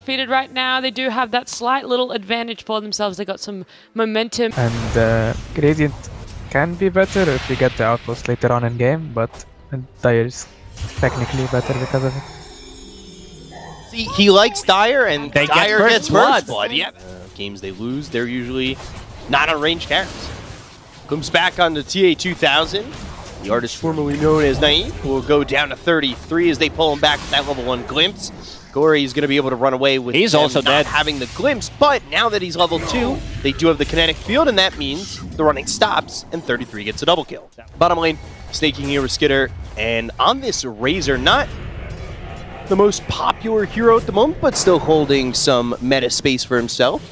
undefeated right now. They do have that slight little advantage for themselves. They got some momentum. And Gradient can be better if you get the outpost later on in game, but Dire is technically better because of it. See, he likes Dire, and Dire gets first blood. Yeah. Games they lose, they're usually not on range characters. Comes back on the TA2000. The artist formerly known as Naive will go down to 33 as they pull him back with that level 1 glimpse. Gory is going to be able to run away with he's also dead having the glimpse, but now that he's level 2, they do have the kinetic field, and that means the running stops, and 33 gets a double kill. Bottom lane, snaking here with Skitter, and on this Razor, not the most popular hero at the moment, but still holding some meta space for himself.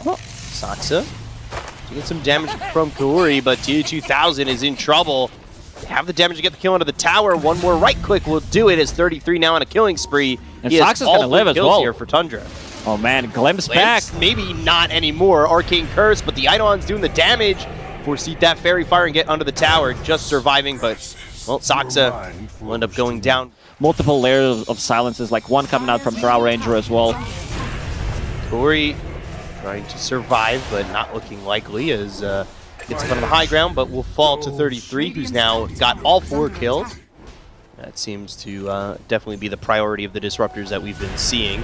Oh, Saksa to get some damage from Kaori, but TA2000 is in trouble. They have the damage to get the kill onto the tower. One more right click will do it as 33 now on a killing spree. And Saksa's going to live as well here for Tundra. Oh man, Glimpse back. Maybe not anymore. Arcane Curse, but the Eidolon's doing the damage. Foreseat that Fairy Fire and get under the tower. Just surviving, but well, Saksa will end up going down. Multiple layers of silences, like one coming out from Drow Ranger as well. Tori trying to survive, but not looking likely as gets up on the high ground, but will fall to 33, who's now got all 4 kills. That seems to definitely be the priority of the disruptors that we've been seeing.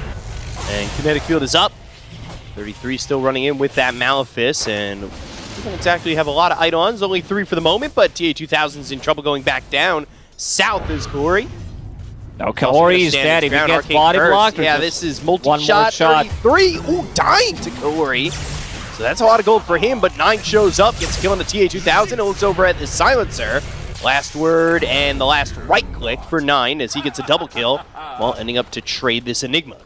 And Kinetic Field is up. 33 still running in with that Malefice, and we don't exactly have a lot of Eidolons, only 3 for the moment, but TA2000's in trouble going back down. South is Kaori. No, Kaori is dead. If he gets body blocked, yeah, this is multi-shot. 33. Ooh, dying to Kaori. So that's a lot of gold for him, but 9 shows up, gets a kill on the TA2000, and looks over at the Silencer. Last word and the last right click for 9 as he gets a double kill, while ending up to trade this Enigma.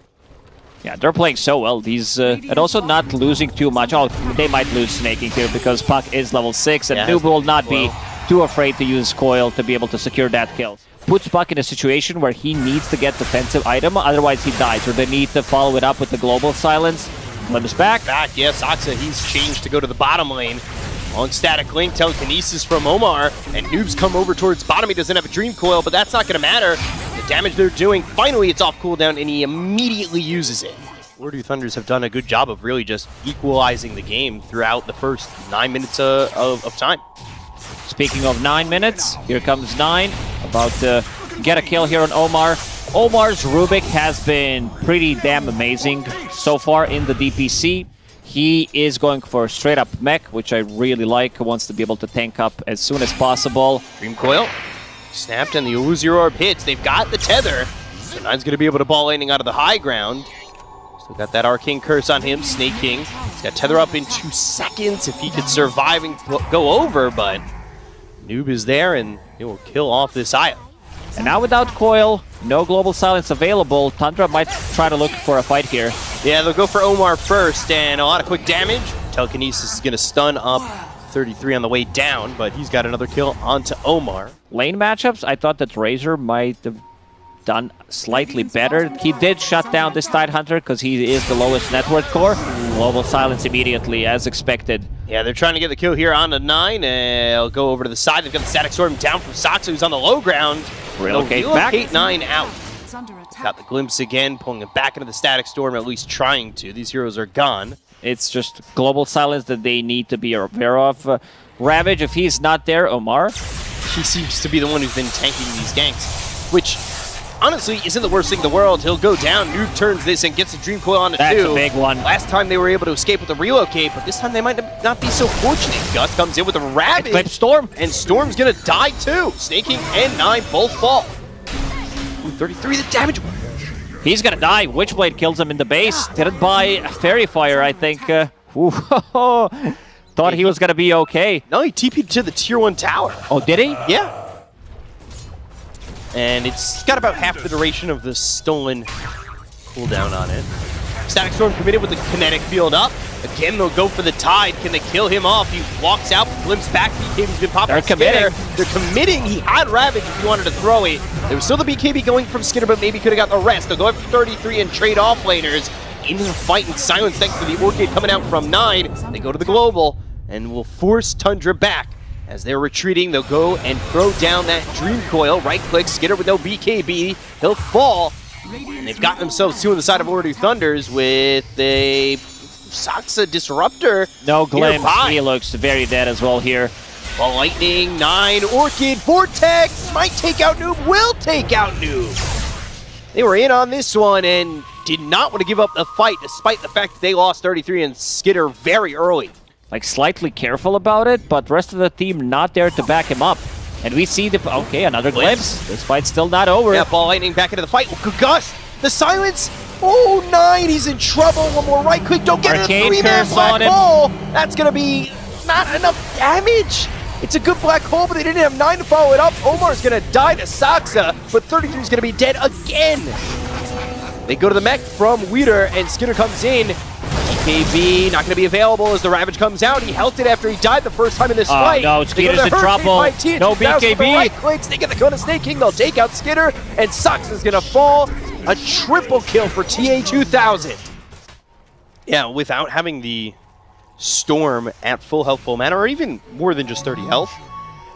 Yeah, they're playing so well. These and also not losing too much. Oh, they might lose Snaking here because Puck is level 6, and Noob will not be too afraid to use Coil to be able to secure that kill. Puts Puck in a situation where he needs to get defensive item, otherwise he dies, or they need to follow it up with the global silence. Glimpse back. Yes, Saksa, he's changed to go to the bottom lane. On static link, telekinesis from Omar, and Noob's come over towards bottom. He doesn't have a Dream Coil, but that's not going to matter. The damage they're doing, finally it's off cooldown, and he immediately uses it. OOREDOO Thunders have done a good job of really just equalizing the game throughout the first 9 minutes of time. Speaking of 9 minutes, here comes 9, about to get a kill here on Omar. Omar's Rubik has been pretty damn amazing so far in the DPC. He is going for straight up mech, which I really like. Wants to be able to tank up as soon as possible. Dream Coil snapped, and the Illusion Orb hits. They've got the tether. So Nine's going to be able to ball landing out of the high ground. Still got that Arcane Curse on him, Snaking. He's got tether up in 2 seconds if he could survive and go over, but Noob is there, and he will kill off this Io. And now without Coil, no global silence available, Tundra might try to look for a fight here. Yeah, they'll go for Omar first, and a lot of quick damage. Telekinesis is going to stun up 33 on the way down, but he's got another kill onto Omar. Lane matchups, I thought that Razor might have done slightly better. He did shut down this Tidehunter because he is the lowest net worth core. Global silence immediately, as expected. Yeah, they're trying to get the kill here on the 9, and they'll go over to the side. They've got the Static Storm down from Saksa, who's on the low ground. Relocate back. 9 out. Got the glimpse again, pulling him back into the Static Storm, at least trying to. These heroes are gone. It's just global silence that they need to be aware of. Ravage, if he's not there, Omar. He seems to be the one who's been tanking these ganks, which honestly isn't the worst thing in the world. He'll go down, Noob turns this and gets a Dream Coil on the 2. That's a big one. Last time they were able to escape with a relocate, but this time they might not be so fortunate. Gus comes in with a Ravage. Storm. And Storm's gonna die too. Snaking and 9 both fall. Ooh, 33 the damage. He's gonna die. Witchblade kills him in the base. Hit by Fairy Fire, I think. Thought he was gonna be okay. No, he TP'd to the tier 1 tower. Oh, did he? Yeah. And it's got about half the duration of the stolen cooldown on it. Static Storm committed with the kinetic field up. Again, they'll go for the Tide. Can they kill him off? He walks out, glimpse back. BKB's been popping. They're committing. They're committing. He had Ravage if he wanted to throw it. There was still the BKB going from Skinner, but maybe could have got the rest. They'll go after 33 and trade off laners into the fight in silence thanks to the Orchid coming out from 9. They go to the global and will force Tundra back. As they're retreating, they'll go and throw down that Dream Coil. Right click, Skinner with no BKB. He'll fall. And they've got themselves two on the side of OOREDOO Thunders with a Saksa Disruptor. No glimpse. nearby. He looks very dead as well here. Well, Lightning, 9, Orchid, Vortex, might take out Noob, will take out Noob. They were in on this one and did not want to give up the fight despite the fact that they lost 33 and Skitter very early. Like, slightly careful about it, but rest of the team not there to back him up. And we see the... Okay, another glimpse. This fight's still not over. Yeah, Ball Lightning back into the fight. Oh, Gust, the silence. Oh, 9, he's in trouble. One more right click, don't get Arcane it. 3-man curse black on him. hole. That's going to be not enough damage. It's a good black hole, but they didn't have 9 to follow it up. Omar's going to die to Saksa, but 33 is going to be dead again. They go to the mech from Weeder, and Skitter comes in. DKB not going to be available as the Ravage comes out. He held it after he died the first time in this fight. No, Skitter's in trouble. No BKB. Right clicks, they get the Kona Snake King. They'll take out Skitter, and Saksa is going to fall. A triple kill for TA2000. Yeah, without having the Storm at full health, full mana, or even more than just 30 health.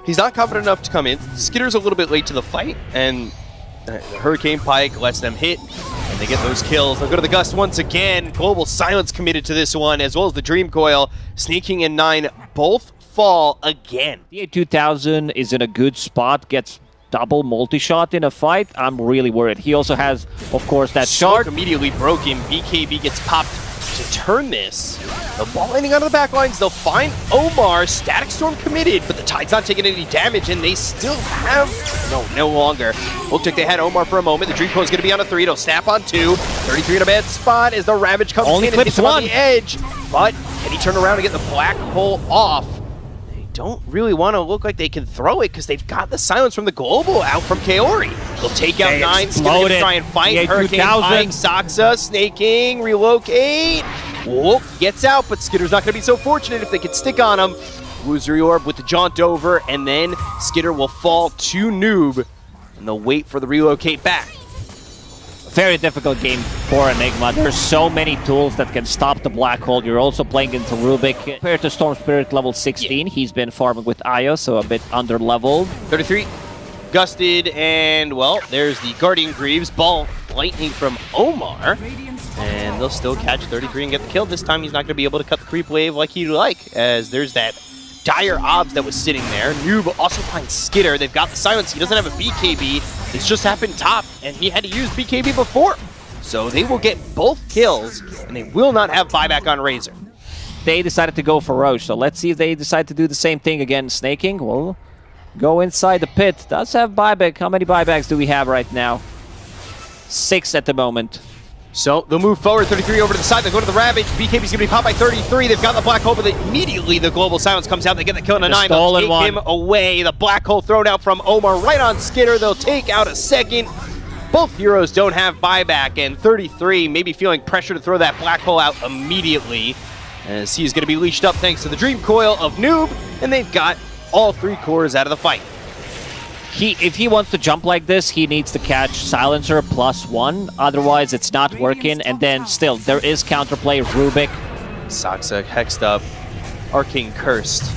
He's not confident enough to come in. Skitter's a little bit late to the fight, and the Hurricane Pike lets them hit, and they get those kills. They'll go to the Gust once again. Global Silence committed to this one, as well as the Dream Coil. Sneaking in 9, both fall again. TA2000 is in a good spot, gets double multi-shot in a fight. I'm really worried. He also has, of course, that shard. Smoke immediately broken. BKB gets popped to turn this. The ball landing out of the back lines. They'll find Omar. Static Storm committed, but the Tide's not taking any damage, and they still have... No longer. Looked like they had Omar for a moment. The Dream Coil is going to be on a 3. It'll snap on 2. 33 in a bad spot as the Ravage comes Only in and hits him clips on the edge. But can he turn around and get the black hole off? They don't really want to look like they can throw it because they've got the silence from the Global out from Kaori. They'll take out 9. Skitter to try and fight. Hurricane Pike, Saksa, Snake King, relocate. Whoop, gets out, but Skitter's not going to be so fortunate if they can stick on him. Illusory Orb with the jaunt over, and then Skitter will fall to Noob, and they'll wait for the relocate back. Very difficult game for Enigma. There's so many tools that can stop the black hole. You're also playing into Rubik. Compared to Storm Spirit level 16, he's been farming with Io, so a bit under-leveled. 33, gusted, and, well, there's the Guardian Greaves. Ball Lightning from Omar. And they'll still catch 33 and get the kill. This time he's not going to be able to cut the creep wave like he'd like, as there's that dire obs that was sitting there. Noob also finds Skitter. They've got the silence. He doesn't have a BKB. It's just happened top, and he had to use BKB before. So they will get both kills, and they will not have buyback on Razor. They decided to go for Roche, so let's see if they decide to do the same thing again. Snaking will go inside the pit. Does have buyback. How many buybacks do we have right now? 6 at the moment. So they'll move forward, 33 over to the side, they'll go to the Ravage, BKB's going to be popped by 33, they've got the Black Hole, but immediately the Global Silence comes out, they get the kill on a 9, they'll take him away, the Black Hole thrown out from Omar right on Skitter, they'll take out a second. Both heroes don't have buyback, and 33 maybe feeling pressure to throw that Black Hole out immediately, as he's going to be leashed up thanks to the Dream Coil of Noob, and they've got all 3 cores out of the fight. If he wants to jump like this, he needs to catch Silencer +1. Otherwise, it's not working. And then still, there is counterplay. Rubik. Saksa hexed up, Arcane Cursed,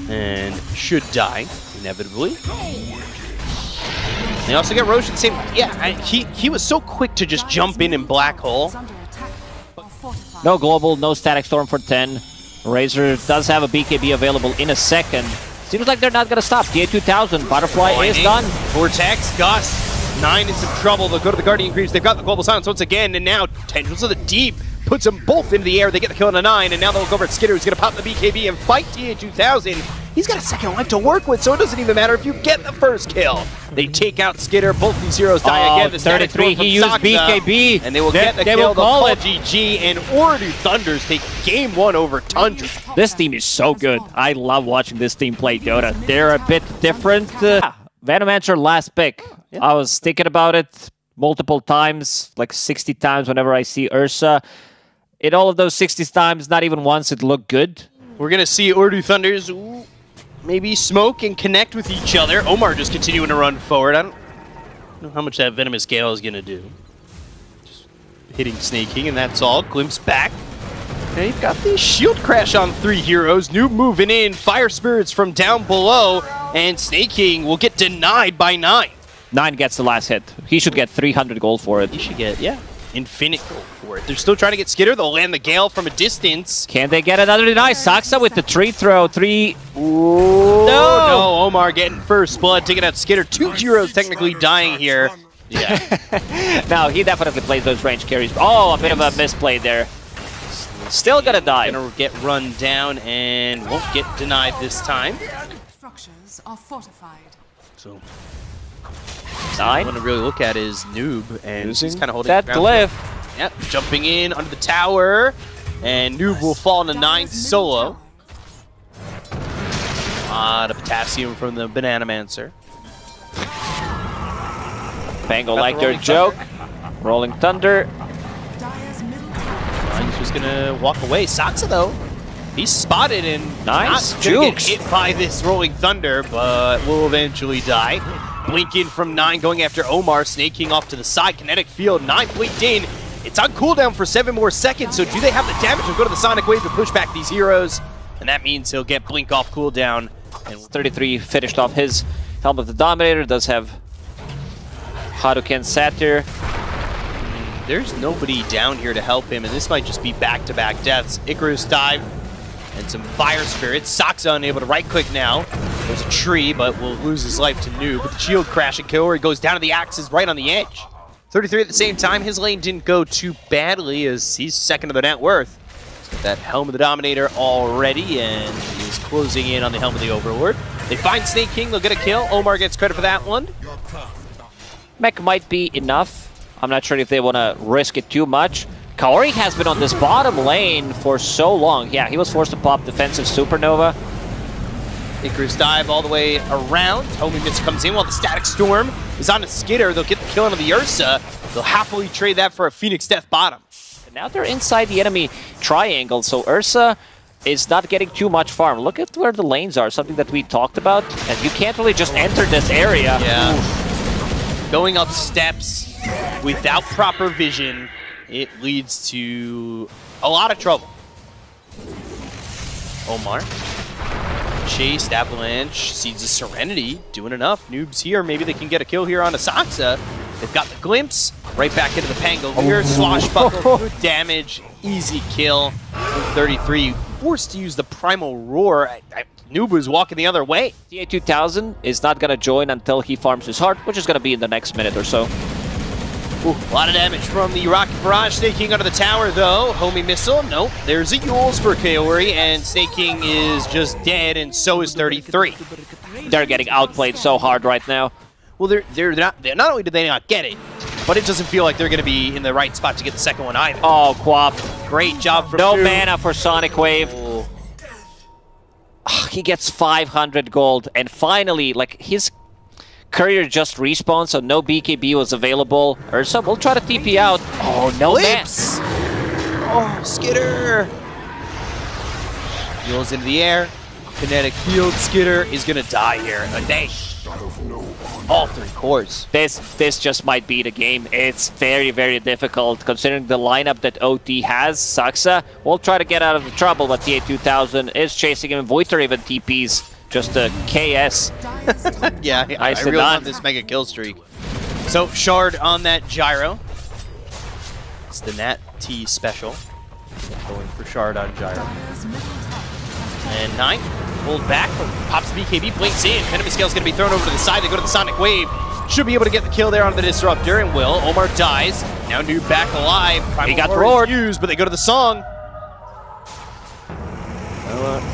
and should die, inevitably. They also get Roche at the same... Yeah, he was so quick to just jump in Black Hole. No Global, no Static Storm for 10. Razor does have a BKB available in a second. Seems like they're not going to stop. TA2000, Butterfly is done. Vortex, Gust, 9 in some trouble. They'll go to the Guardian Greaves. They've got the Global Silence once again, and now Tendrils of the Deep puts them both into the air. They get the kill on a 9, and now they'll go over at Skitter, who's going to pop the BKB and fight TA2000. He's got a second life to work with, so it doesn't even matter if you get the first kill. They take out Skitter. Both these heroes die again. The 33, he used BKB. And they will get the kill. They'll call it GG, and OOREDOO Thunders take game 1 over Tundra. This team is so good. I love watching this team play Dota. They're a bit different. Venomancer last pick. I was thinking about it multiple times, like 60 times whenever I see Ursa. In all of those 60 times, not even once it looked good. We're going to see OOREDOO Thunders maybe smoke and connect with each other. Omar just continuing to run forward. I don't know how much that Venomous Gale is going to do. Just hitting Snake King, and that's all. Glimpse back. And you've got the shield crash on 3 heroes. Noob moving in. Fire Spirits from down below. And Snake King will get denied by 9. 9 gets the last hit. He should get 300 gold for it. He should get, yeah, infinite gold for it. They're still trying to get Skitter. They'll land the Gale from a distance. Can they get another deny? Saksa with the tree throw. 3. Ooh, no, Omar getting first blood, taking out Skitter. 2 heroes technically dying here. Yeah. No, he definitely plays those range carries. Oh, a bit of a misplay there. Still gonna die. Gonna get run down and won't get denied this time. Structures are fortified. So 9. what to really look at is Noob, and he's kind of holding that glyph. Yep, jumping in under the tower, and Noob will fall into 9 solo. The potassium from the Banana Mancer. Pango like their joke. Rolling Thunder. He's just gonna walk away. Saksa though, he's spotted and nice not gonna get jukes. hit by this Rolling Thunder, but will eventually die. Blink in from 9, going after Omar, snaking off to the side. Kinetic Field, 9 blinked in. It's on cooldown for 7 more seconds, so do they have the damage to go to the Sonic Wave to push back these heroes? And that means he'll get Blink off cooldown. And 33 finished off his Helm of the Dominator. Does have Hadouken Satyr. There's nobody down here to help him, and this might just be back-to-back deaths. Icarus dive and some Fire Spirits. Saksa unable to right-click now. There's a tree, but will lose his life to Noob. With the shield crash, and Kaori goes down to the axes right on the edge. 33 at the same time. His lane didn't go too badly as he's second to the net worth. He's got that Helm of the Dominator already, and he's closing in on the Helm of the Overlord. They find Snake King, they'll get a kill. Omar gets credit for that one. Mech might be enough. I'm not sure if they want to risk it too much. Kaori has been on this bottom lane for so long. Yeah, he was forced to pop defensive Supernova. Icarus dive all the way around. Homie Miss comes in while the Static Storm is on a Skitter. They'll get the kill onto the Ursa. They'll happily trade that for a Phoenix Death bottom. And now they're inside the enemy triangle, so Ursa is not getting too much farm. Look at where the lanes are, something that we talked about. And you can't really just enter this area. Yeah. Oof. Going up steps without proper vision, it leads to a lot of trouble. Omar. Chased, Avalanche, Seeds of Serenity, doing enough. Noob's here, maybe they can get a kill here on Saksa. They've got the glimpse, right back into the Pango here. Swashbuckle, good damage, easy kill. 33, forced to use the Primal Roar. Noob was walking the other way. TA2000 is not going to join until he farms his heart, which is going to be in the next minute or so. Ooh, a lot of damage from the Rocket Barrage. Snake King under the tower, though. Homie Missile, nope. There's a Yules for Kaori, and Snake King is just dead, and so is 33. They're getting outplayed so hard right now. Well, not only did they not get it, but it doesn't feel like they're going to be in the right spot to get the second one either. Oh, Quap. Great job from No Noob. mana for Sonic Wave. Oh. He gets 500 gold, and finally, like, his courier just respawned, so no BKB was available. Ursa will try to TP out. Oh, no Lips. Oh, Skitter. Yules into the air. Kinetic Field. Skitter is going to die here. A day. All 3 cores. This just might be the game. It's very, very difficult considering the lineup that OT has. Saksa will try to get out of the trouble, but TA2000 is chasing him. Voiter even TPs just a KS. Yeah, I really want this mega kill streak. So, Shard on that Gyro. It's the Nat T special. Going for Shard on Gyro. And 9, pulled back, pops the BKB, blinks in. Enemy Scale's going to be thrown over to the side. They go to the Sonic Wave. Should be able to get the kill there onto the Disruptor, and will. Omar dies. Now Noob back alive. Primal He got Roar roared. is used, but they go to the song.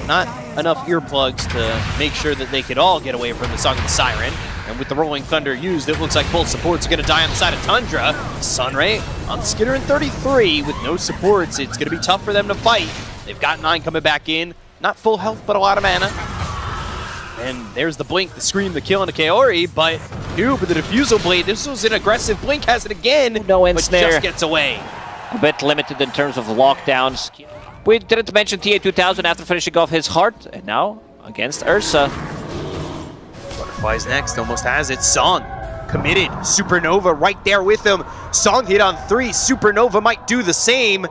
Not enough earplugs to make sure that they could all get away from the Song of the Siren. And with the Rolling Thunder used, it looks like both supports are going to die on the side of Tundra. Sunray on Skitter in 33 with no supports. It's going to be tough for them to fight. They've got 9 coming back in. Not full health, but a lot of mana. And there's the blink, the scream, the kill into Kaori, but Noob with the Diffusal Blade. This was an aggressive blink, has it again, No but ensnare. just gets away. A bit limited in terms of lockdowns. We didn't mention TA2000 after finishing off his heart, and now against Ursa. Butterfly's next, almost has it. Song committed. Supernova right there with him. Song hit on 3. Supernova might do the same.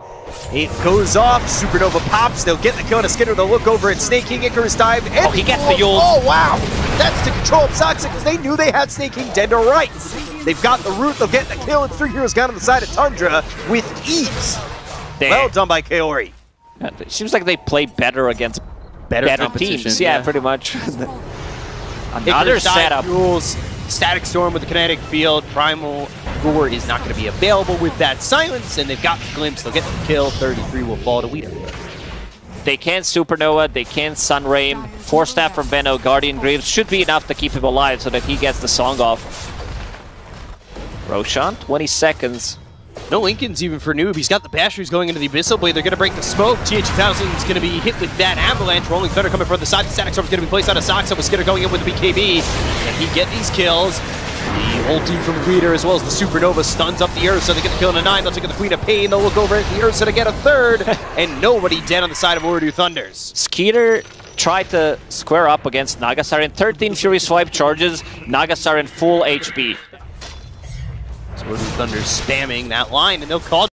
It goes off. Supernova pops. They'll get the kill on a Skitter. They'll look over at Snake King. Icarus dive. Oh, he gets the ult. Oh, wow. That's to control Soxa because they knew they had Snake King dead to rights. They've got the root. They'll get the kill. And 3 heroes gone on the side of Tundra with ease. Damn. Well done by E.O.E. It seems like they play better against better teams. Yeah, pretty much. Another setup. Rules. Static Storm with the kinetic field. Primal Roar is not going to be available with that silence, and they've got the glimpse. They'll get the kill. 33 will fall to WEU. They can Supernova, they can Sunraim. Force Staff from Benno, Guardian Greaves should be enough to keep him alive so that he gets the song off. Roshan, 20 seconds. No Lincolns even for Noob. He's got the Basheries going into the Abyssal Blade. They're going to break the smoke. TH2000 is going to be hit with that Avalanche. Rolling Thunder coming from the side. The Static Storm is going to be placed on a Soxa with Skitter going in with the BKB. Can he get these kills? The whole team from Greeter as well as the Supernova stuns up the Ursa. They get the kill in a 9. They'll take the Queen of Pain. They'll look over at the Ursa to get a 3rd. And nobody dead on the side of OOREDOO Thunders. Skeeter tried to square up against Nagasarin. 13 Fury Swipe charges. Nagasarin full HP. OOREDOO Thunders spamming that line, and they'll call